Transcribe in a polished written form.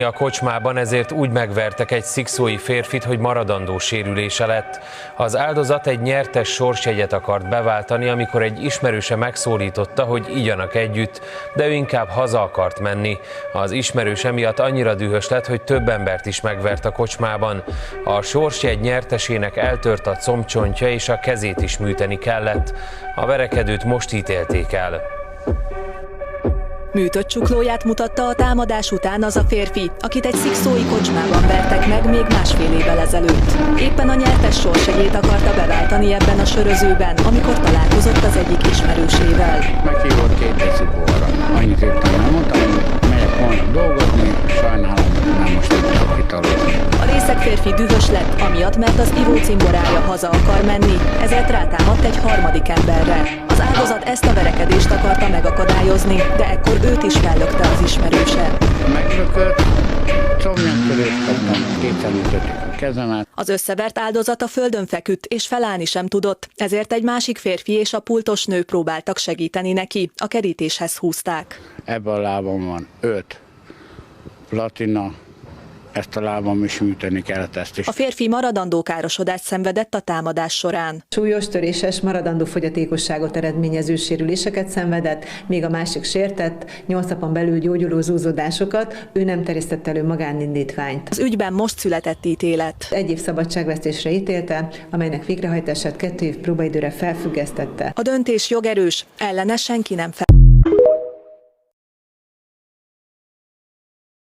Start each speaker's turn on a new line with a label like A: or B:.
A: A kocsmában ezért úgy megvertek egy szikszói férfit, hogy maradandó sérülése lett. Az áldozat egy nyertes sorsjegyet akart beváltani, amikor egy ismerőse megszólította, hogy igyanak együtt, de ő inkább haza akart menni. Az ismerős emiatt annyira dühös lett, hogy több embert is megvert a kocsmában. A sorsjegy nyertesének eltört a combcsontja és a kezét is műteni kellett. A verekedőt most ítélték el.
B: Műtött csuklóját mutatta a támadás után az a férfi, akit egy szikszói kocsmában vertek meg még másfél évvel ezelőtt. Éppen a nyertes sorsjegyét akarta beváltani ebben a sörözőben, amikor találkozott az egyik ismerősével.
C: Meghívott 2 decibóra. Annyit éppen nem mondtam, hogy megyek holnap dolgozni, sajnálom, nem most tudok kitalozni.
B: A részeg férfi dühös lett, amiatt, mert az ivó cimborája haza akar menni, ezért rátámadt egy harmadik emberre. Az áldozat ezt a verekedést akarta megakadályozni, de ekkor őt is fellökte az ismerőse.
C: Meglökött, combnyomtörést kaptam, 2 ütötték a kezemet.
B: Az összevert áldozat a földön feküdt és felállni sem tudott, ezért egy másik férfi és a pultos nő próbáltak segíteni neki, a kerítéshez húzták.
C: Ebben a lábam van 5 platina, ezt a lábam is műteni kellett ezt is.
B: A férfi maradandó károsodást szenvedett a támadás során.
D: Súlyos töréses, maradandó fogyatékosságot eredményező sérüléseket szenvedett, míg a másik sértett 8 napon belül gyógyuló zúzódásokat, ő nem terjesztett elő magánindítványt.
B: Az ügyben most született ítélet.
D: 1 év szabadságvesztésre ítélte, amelynek végrehajtását 2 év próbaidőre felfüggesztette.
B: A döntés jogerős, ellene senki nem fel.